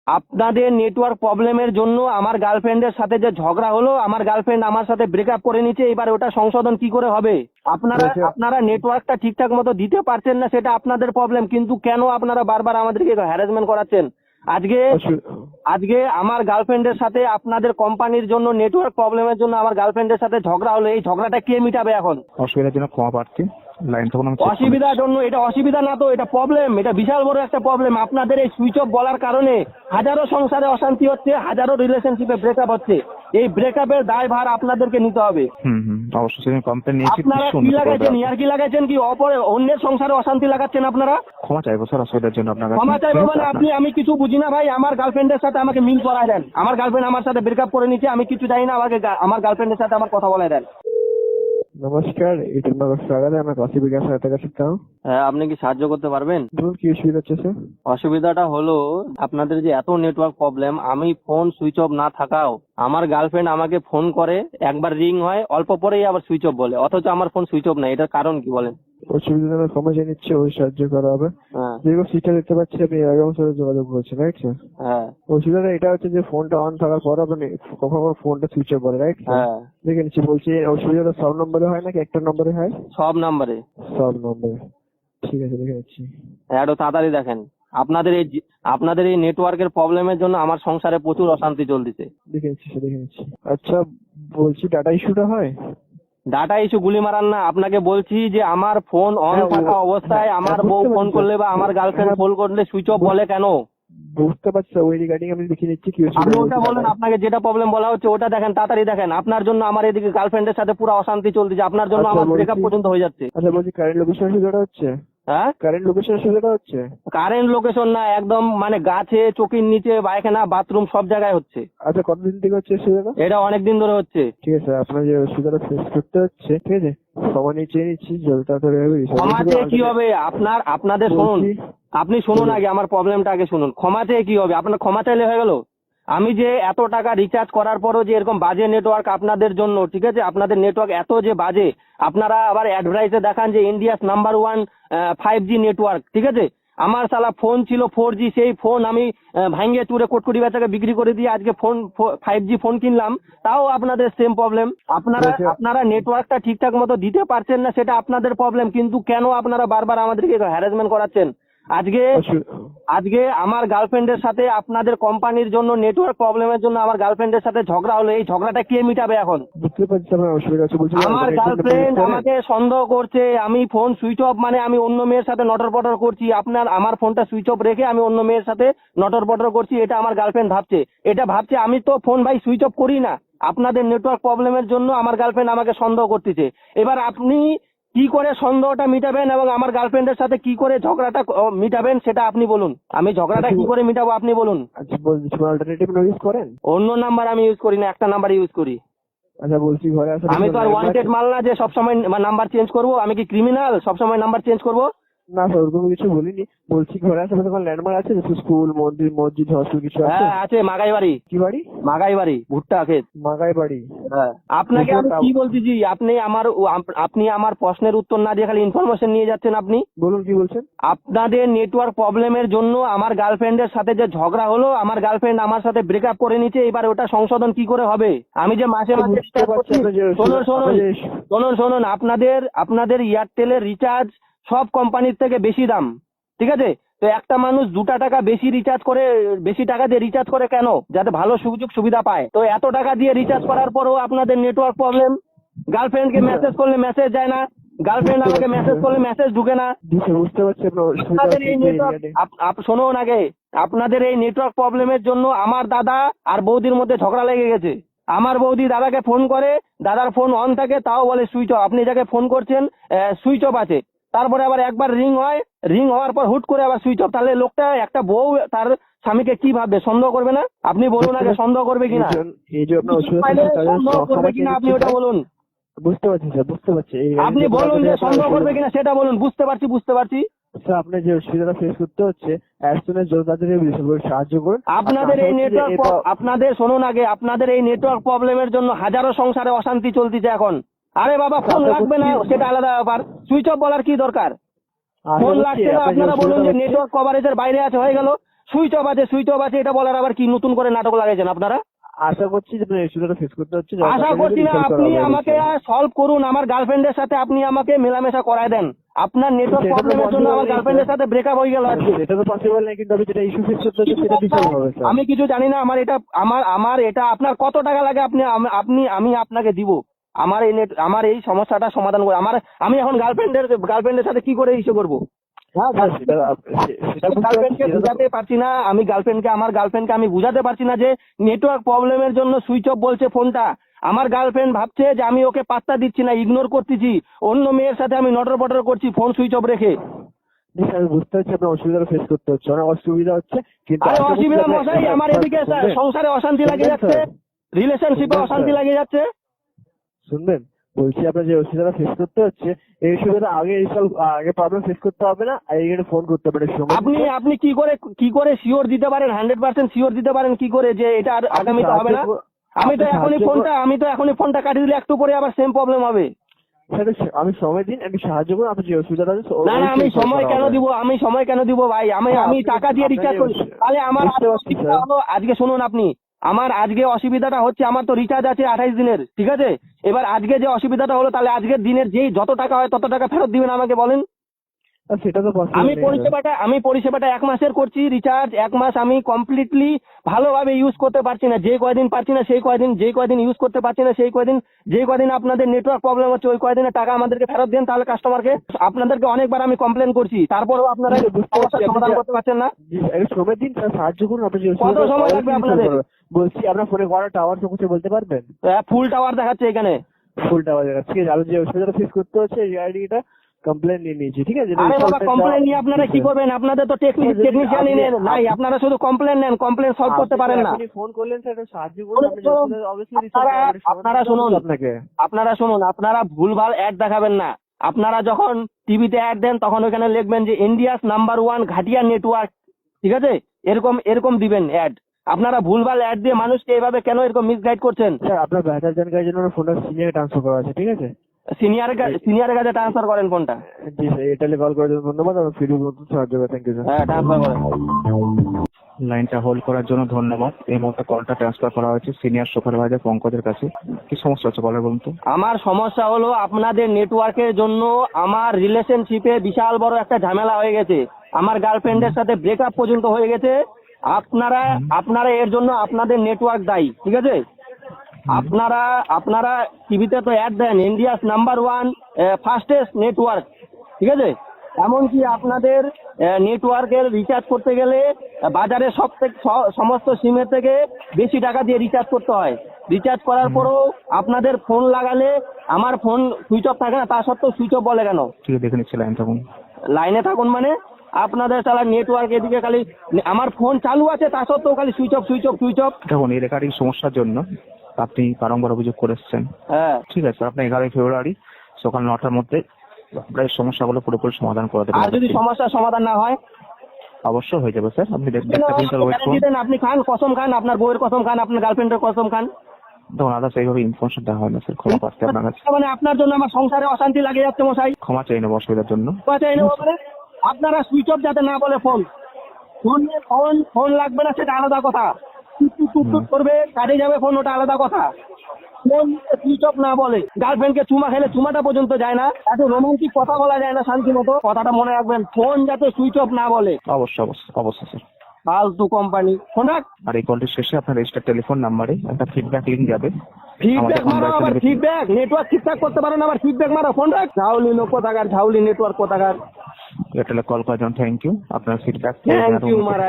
আপনাদের নেটওয়ার্ক প্রবলেমের জন্য আমার গার্লফ্রেন্ডের সাথে যে ঝগড়া হলো, আমার গার্লফ্রেন্ড আমার সাথে ব্রেকআপ করে নিচ্ছে, এবার ওটা সংশোধন কি করে হবে? আপনারা নেটওয়ার্কটা ঠিকঠাক মতো দিতে পারছেন না, সেটা আপনাদের প্রবলেম, কিন্তু কেন আপনারা বারবার আমাদেরকে হ্যারাসমেন্ট করাচ্ছেন? আজকে আমার গার্লফ্রেন্ডের সাথে আপনাদের কোম্পানির জন্য নেটওয়ার্ক প্রবলেমের জন্য আমার গার্লফ্রেন্ডের সাথে ঝগড়া হলো, এই ঝগড়াটা কে মিটাবে এখন? অসুবিধার জন্য ক্ষমা প্রার্থী, লাইন তখন আমি check করে অসুবিধার জন্য? এটা অসুবিধা না তো, এটা প্রবলেম, এটা বিশাল বড় একটা প্রবলেম। আপনাদের এই সুইচ অফ বলার কারণে হাজারো সংসারে অশান্তি হচ্ছে, হাজারো রিলেশনশিপে ব্রেকআপ হচ্ছে। এই ব্রেকআপের দায়ভার আপনাদেরকে নিতে হবে। অবশ্যই আমি কমপ্লেন নিয়েছি। আপনারা কি লাগাইছেন, ইয়ার্কি লাগাইছেন কি? অন্যের সংসারে অশান্তি লাগাচ্ছেন আপনারা। ক্ষমা চাইবো স্যার অসুবিধার জন্য আপনার কাছে। ক্ষমা চাইবো মানে আমি কিছু বুঝি না ভাই। আমার গার্লফ্রেন্ডের সাথে আমাকে মিল করায় দেন। আমার গার্লফ্রেন্ড আমার সাথে ব্রেকআপ করে নিচ্ছে, আমি কিছু জানি না, আমাকে আমার গার্লফ্রেন্ডের সাথে আমার কথা বলে দেন। নমস্কার, ইটনগর স্বাগত। मैं काशी विकास सहायता कर सकता हूँ। হ্যাঁ, আপনি কি সাহায্য করতে পারবেন? বলুন কি অসুবিধা হচ্ছে স্যার? অসুবিধাটা হলো আপনাদের যে এত নেটওয়ার্ক প্রবলেম, আমি ফোন সুইচ অফ না থাকাও আমার গার্লফ্রেন্ড আমাকে ফোন করে, একবার রিং হয়, অল্প পরেই আবার সুইচ অফ বলে, অথচ আমার ফোন সুইচ অফ নাই। এটার কারণ কি বলেন? অসুবিধা আমি ক্ষমা চেয়ে নিচ্ছি, ওই সাহায্য করা হবে। হ্যাঁ যেরকম সিস্টেম দেখতে পাচ্ছি আপনি এরকম সাথে যোগাযোগ করছেন, রাইট স্যার? হ্যাঁ অসুবিধাটা এটা হচ্ছে যে ফোনটা অন থাকার পর আপনি কখনো ফোনটা সুইচ অফ বলে, রাইট স্যার? হ্যাঁ, দেখে নিচ্ছি। বলছি অসুবিধাটা সব নম্বরে হয় নাকি একটা নম্বরে হয়? সব নাম্বারে। সব নম্বরে। ঠিক আছে, দেখে নিচ্ছি। একটু তাড়াতাড়ি দেখেন। আপনাদের এই নেটওয়ার্কের প্রবলেমের জন্য আমার সংসারে প্রচুর অশান্তি চলতেছে। দেখে নিচ্ছি স্যার, দেখে নিচ্ছি। আচ্ছা বলছি ডাটা ইস্যুটা হয়? ডাটা ইস্যু গুলি মারান না, আপনাকে বলছি যে আমার ফোন অন থাকা অবস্থায় আমার বউ ফোন করলে বা আমার গার্লফ্রেন্ড ফোন করলে সুইচ অফ বলে কেন? বুঝতে পারছি স্যার, ওই রিগার্ডিং আমি লিখে নিচ্ছি কি আপনি ওটা বলেন, আপনাকে যেটা প্রবলেম বলা হচ্ছে ওটা দেখেন, তাড়াতাড়ি দেখেন। আপনার জন্য আমার এদিকে গার্লফ্রেন্ডের সাথে পুরো অশান্তি চলতেছে, আপনার জন্য আমার ব্রেকআপ পর্যন্ত হয়ে যাচ্ছে। আচ্ছা বলছি কারেন্ট লোকেশন সুবিধাটা হচ্ছে? হ্যাঁ, কারেন্ট লোকেশন সুবিধাটা হচ্ছে? কারেন্ট লোকেশন না, একদম মানে গাছে, চকির নিচে, পায়খানা, বাথরুম সব জায়গায় হচ্ছে। আচ্ছা কতদিন থেকে হচ্ছে সুবিধাটা? এটা অনেকদিন ধরে হচ্ছে। ঠিক আছে, আপনার যে অসুবিধাটা ফেস করতে হচ্ছে, ঠিক আছে, ক্ষমা নিয়ে চেয়ে নিচ্ছি, জল তাড়াতাড়ি হবে। ক্ষমাতে কি হবে? আপনাদের শুনুন, আপনি শুনুন আগে, আমার প্রবলেমটা আগে শুনুন। ক্ষমাতে কি হবে? আপনার ক্ষমা চাইলে হয়ে গেল? আমি যে এত টাকা রিচার্জ করার পরও যে এরকম বাজে নেটওয়ার্ক আপনাদের জন্য, ঠিক আছে, আপনাদের নেটওয়ার্ক এত যে বাজে, আপনারা আবার অ্যাডভার্টাইজে দেখান যে ইন্ডিয়াস নাম্বার 1 5G নেটওয়ার্ক, ঠিক আছে। আমার শালা ফোন ছিল 4G, সেই ফোন আমি ভাঙ্গে চুরে কোটকুটি বেচাকে বিক্রি করে দিয়ে আজকে 5G ফোন কিনলাম, তাও আপনাদের সেম প্রবলেম। আপনারা নেটওয়ার্কটা ঠিকঠাক মতো দিতে পারছেন না, সেটা আপনাদের প্রবলেম, কিন্তু কেন আপনারা বারবার আমাদেরকে হ্যারাসমেন্ট করাচ্ছেন? আজকে আমার গার্লফ্রেন্ডের সাথে আপনাদের কোম্পানির জন্য নেটওয়ার্ক প্রবলেমের জন্য আমার গার্লফ্রেন্ডের সাথে ঝগড়া হলো, এই ঝগড়াটা কে মিটাবে এখন? বুঝতে পারছি আমার অসুবিধা আছে। বলছি আমার গার্লফ্রেন্ড আমাকে সন্দেহ করছে, আমি ফোন সুইচ অফ মানে আমি অন্য মেয়ের সাথে নটর পটর করছি, আমার ফোনটা সুইচ অফ রেখে আমি অন্য মেয়ের সাথে নটর পটর করছি, এটা আমার গার্লফ্রেন্ড ভাবছে। আমি তো ফোন ভাই সুইচ অফ করি না, আপনাদের নেটওয়ার্ক প্রবলেমের জন্য আমার গার্লফ্রেন্ড আমাকে সন্দেহ করতেছে। এবার আপনি কি করে সন্দেহটা মিটাবেন এবং আমার গার্লফ্রেন্ডের সাথে কি করে ঝগড়াটা মিটাবেন সেটা আপনি বলুন। আমি ঝগড়াটা কি করে মিটাবো আপনি বলুন। আচ্ছা বলছি অল্টারনেটিভ ইউজ করেন? অন্য নাম্বার আমি ইউজ করি না, একটা নাম্বার ইউজ করি। আচ্ছা বলছি ঘরে আসলে আমি তো আর ওয়ান্টেড মাল না যে সবসময় নাম্বার চেঞ্জ করবো। আমি কি ক্রিমিনাল সবসময় নাম্বার চেঞ্জ করবো? না স্যার, ওরকম কিছু বলিনি। বলছি ঘরে আশেপাশে কোনো ল্যান্ডমার্ক আছে? স্কুল, মসজিদ, হসপিটাল কিছু আছে? হ্যাঁ আছে, মাগাই বাড়ি। কি বাড়ি? মাগাই বাড়ি, ভুট্টা ক্ষেত। মাগাই বাড়ি? হ্যাঁ। আপনাকে আমি কি বলতেছি, আপনি আমার প্রশ্নের উত্তর না দিয়ে খালি ইনফরমেশন নিয়ে যাচ্ছেন। আপনি বলুন কি বলছেন? আপনাদের নেটওয়ার্ক প্রবলেমের জন্য আমার গার্লফ্রেন্ডের সাথে যে ঝগড়া হলো, আমার গার্লফ্রেন্ড আমার সাথে ব্রেকআপ করে নিচ্ছে, এবার ওটা সংশোধন কি করে হবে? আমি যে মাসে শুনুন, আপনাদের এয়ারটেলের রিচার্জ সব কোম্পানির থেকে বেশি দাম, ঠিক আছে। তো একটা মানুষ 2 টাকা বেশি বেশি টাকা দিয়ে রিচার্জ করে কেন? যাতে ভালো সুযোগ সুবিধা পায়। তো এত টাকা দিয়ে রিচার্জ করার পরও আপনাদের নেটওয়ার্ক প্রবলেম। গার্লফ্রেন্ডকে মেসেজ করলে মেসেজ যায় না, গার্লফ্রেন্ড আমাকে মেসেজ করলে মেসেজ ঢুকে না। বুঝতে পারছি শুনুন আগে, আপনাদের এই নেটওয়ার্ক প্রবলেমের জন্য আমার দাদা আর বৌদির মধ্যে ঝগড়া লেগে গেছে। আমার বৌদি দাদাকে ফোন করে, দাদার ফোন অন থাকে তাও বলে সুইচ অফ। আপনি যাকে ফোন করছেন সুইচ অফ আছে, তারপরে আবার একবার রিং হয়, রিং হওয়ার পর হুট করে আবার সুইচ অফ। তাহলে লোকটা, একটা বউ তার স্বামীকে কি ভাববে? সন্দেহ করবে না? আপনি বলুন আগে, সন্দেহ করবে কিনা? সন্দেহ করবে কিনা আপনি ওটা বলুন। বুঝতে পারছি স্যার, বুঝতে পারছি। আপনি বলুন যে সন্দেহ করবে কিনা সেটা বলুন। বুঝতে পারছি। স্যার আপনার যে অসুবিধাটা ফেস করতে হচ্ছে, সাহায্য করুন। আপনাদের শুনুন আগে, আপনাদের এই নেটওয়ার্ক প্রবলেমের জন্য হাজারো সংসারে অশান্তি চলতেছে এখন। আরে বাবা, ফোন লাগবে না সেটা আলাদা ব্যাপার, সুইচ অফ বলার কি দরকার? ফোন লাগছে না, আপনারা বলুন যে নেটওয়ার্ক কভারেজের বাইরে আছে, হয়ে গেল। সুইচ অফ আছে এটা বলার আবার কি নতুন করে নাটক লাগাইছেন আপনারা? আশা করছি যে আপনার ইস্যুটা ফেস করতে হচ্ছে। আশা করছি না, আপনি আমাকে সলভ করুন। আমার গার্লফ্রেন্ডের সাথে আপনি আমাকে মেলামেশা করায় দেন। আপনার নেটওয়ার্ক সেটা তো প্রবলেমের জন্য আমার possible গার্লফ্রেন্ডের নেই, সাথে ব্রেকআপ হয়ে গেল আজকে। এটা তো পসিবল নেই, কিন্তু আমি যেটা ইস্যু ফেস করতে হচ্ছে সেটা ডিসলভ হবে স্যার। আমি কিছু জানি না। আমার এটা আপনার কত টাকা লাগে আমি আপনাকে দিব। আমার এই সমস্যাটা সমাধান করে আমি এখন গার্লফ্রেন্ডের সাথে কি করে ইস্যু করবো? হ্যাঁ স্যার, সেটা গার্লফ্রেন্ডকে বুঝাতে পারছি না। আমার গার্লফ্রেন্ডকে আমি বুঝাতে পারছি না যে নেটওয়ার্ক প্রবলেমের জন্য সুইচ অফ বলছে ফোনটা। আমার গার্লফ্রেন্ড ভাবছে যে আমি ওকে পাত্তা দিচ্ছি না, ইগনোর করতেছি, অন্য মেয়ের সাথে আমি নটর পটর করছি ফোন সুইচ অফ রেখে। আমি বুঝতে পারছি আপনার অসুবিধা ফেস করতে হচ্ছে, অনেক অসুবিধা হচ্ছে, কিন্তু আরে অসুবিধা মশাই, আমার এদিকে সংসারে অশান্তি লাগে যাচ্ছে, রিলেশনশিপে অশান্তি লাগে যাচ্ছে। শুনবেন, বলছি আপনার যে অসুবিধাটা ফেস করতে হচ্ছে এই অসুবিধা আগে প্রবলেম ফেস করতে হবে না, এখানে ফোন করতে পারে সময়। আপনি কি করে শিওর দিতে পারেন, 100% শিওর দিতে পারেন কি করে যে এটা আর আগামীতে হবে না? আমি তো এখনই ফোনটা কাটি দিলে একটু পরে আবার সেম প্রবলেম হবে। আমি সময় দিন, একটু সাহায্য করুন, আপনার যে অসুবিধাটা আছে। না আমি সময় কেন দিব ভাই? আমি টাকা দিয়ে রিচার্জ করি। তাহলে আমার আজকে শুনুন, আমার আজকে অসুবিধাটা হচ্ছে, আমার তো রিচার্জ আছে 28 দিনের, ঠিক আছে? এবার আজকে যে অসুবিধাটা হলো, তাহলে আজকের দিনের যেই যত টাকা হয় তত টাকা ফেরত দিবেন আমাকে বলেন। সেটা তো আমি পরিষেবাটা 1 মাসের করছি রিচার্জ। 1 মাস আমি কমপ্লিটলি ভালোভাবে ইউজ করতে পারছি না। যে কয়দিন পারছি না সেই কয়দিন ইউজ করতে পারছি না সেই কয়দিন আপনাদের নেটওয়ার্ক প্রবলেম হচ্ছে, ওই কয়দিনের টাকা আমাদেরকে ফেরত দেন। তাহলে কাস্টমারকে আপনাদেরকে অনেকবার আমি কমপ্লেন করছি, তারপরেও আপনারা সমাধান করতে পারছেন না। সময় দিন, সাহায্য করুন। আপনার কত সময় লাগবে আপনাদের? বলছি আপনার ফোনে কটা টাওয়ার চলছে বলতে পারবেন? ফুল টাওয়ার দেখাচ্ছে এখানে। ফুল টাওয়ার দেখাচ্ছে, ঠিক আছে। আমি যে অসুবিধাটা ফেস করতে হচ্ছে এটা কমপ্লেন নিয়ে নিয়েছি, ঠিক আছে। আরে বাবা, কমপ্লেন নিয়ে আপনারা কি করবেন? আপনাদের তো টেকনিশিয়ানই নাই, আপনারা শুধু কমপ্লেন নেন, কমপ্লেন সলভ করতে পারেন না। আপনি ফোন করলেন স্যার, সাহায্য করুন। আপনারা শুনুন, আপনারা ভুলভাল অ্যাড দেখাবেন না। আপনারা যখন টিভিতে অ্যাড দেন তখন ওখানে লিখবেন যে ইন্ডিয়াস নাম্বার 1 ঘাটিয়া নেটওয়ার্ক, ঠিক আছে? এরকম দিবেন অ্যাড। আপনারা ভুলভাল অ্যাড দিয়ে মানুষকে এভাবে কেন এরকম মিসগাইড করছেন? স্যার আপনার বেটার জানকারির জন্য ফোনটা সিনিয়র ট্রান্সফার করা আছে, ঠিক আছে? সিনিয়রের কাছে ট্রান্সফার করেন ফোনটা। জি স্যার, এটালে কল করার জন্য ধন্যবাদ। আমার ফিডব্যাক মতো সাহায্য করে, থ্যাংক ইউ স্যার। হ্যাঁ, ট্রান্সফার করেন। লাইনটা হোল্ড করার জন্য ধন্যবাদ। এই মুহূর্তে কলটা ট্রান্সফার করা হয়েছে সিনিয়র সুপারভাইজার পঙ্কজের কাছে। কি সমস্যা হচ্ছে বলার বলুন তো? আমার সমস্যা হলো আপনাদের নেটওয়ার্কের জন্য আমার রিলেশনশিপে বিশাল বড় একটা ঝামেলা হয়ে গেছে। আমার গার্লফ্রেন্ডের সাথে ব্রেকআপ পর্যন্ত হয়ে গেছে। আপনারা এর জন্য আপনাদের নেটওয়ার্ক দায়ী, ঠিক আছে? আপনারা টিভিতে তো অ্যাড দেন ইন্ডিয়াস নাম্বার 1 ফাস্টেস্ট নেটওয়ার্ক, ঠিক আছে? এমনকি আপনাদের নেটওয়ার্কের রিচার্জ করতে গেলে বাজারে সমস্ত সিমের থেকে বেশি টাকা দিয়ে রিচার্জ করতে হয়। রিচার্জ করার পরেও আপনাদের ফোন লাগালে আমার ফোন সুইচ অফ থাকে না, তা সত্ত্বেও সুইচ অফ বলে কেন? ঠিক আছে, দেখে নিচ্ছি, লাইন থাকুন। লাইনে থাকুন মানে আপনাদের তাহলে নেটওয়ার্ক এদিকে খালি আমার ফোন চালু আছে তা সত্ত্বেও খালি সুইচ অফ। দেখুন, এই রেকর্ডিং সমস্যার জন্য আপনি বারংবার অভিযোগ করেছেন। হ্যাঁ, ঠিক আছে, আপনি 11 ফেব্রুয়ারি সকাল 9টার মধ্যে আপনার এই সমস্যাগুলো পুরোপুরি সমাধান করে দেবেন। আর যদি সমস্যার সমাধান না হয়? অবশ্যই হয়ে যাবে স্যার, আপনি দেখতে ওয়েট করুন। আপনি খান, কসম খান, আপনার বউয়ের কসম খান, আপনার গার্লফ্রেন্ডের কসম খান। দেখুন, আদার্স এইভাবে ইনফরমেশন দেওয়া হয় না স্যার, ক্ষমা পাচ্ছি আপনার কাছে। মানে আপনার জন্য আমার সংসারে অশান্তি লাগে যাচ্ছে মশাই। ক্ষমা চাই নেব অসুবিধার জন্য। আপনারা সুইচ অফ যাতে না বলে ফোন লাগবে না সেটা আলাদা কথা, টুক করবে কাটে যাবে ফোন, ওটা আলাদা কথা। ফোন সুইচ অফ না বলে, গার্লফ্রেন্ডকে চুমা খেলে চুমাটা পর্যন্ত যায় না, এত রোমান্টিক কথা বলা যায় না শান্তি মতো। কথাটা মনে রাখবেন, ফোন যাতে সুইচ অফ না বলে। অবশ্যই স্যার। ফালতু কোম্পানি ফোন রাখ। আর এই কলটির শেষে আপনার রেজিস্টার টেলিফোন নাম্বারে একটা ফিডব্যাক লিংক যাবে। ফিডব্যাক মারো, আবার ফিডব্যাক, নেটওয়ার্ক ঠিকঠাক করতে পারো না আবার ফিডব্যাক মারো। ফোন রাখ। ঝাউলি লোক কোথাকার, ঝাউলি নেটওয়ার্ক কোথাকার। এয়ারটেলে কল করার জন্য থ্যাংক ইউ। আপনার ফিডব্যাক থ্যাংক ইউ মারা।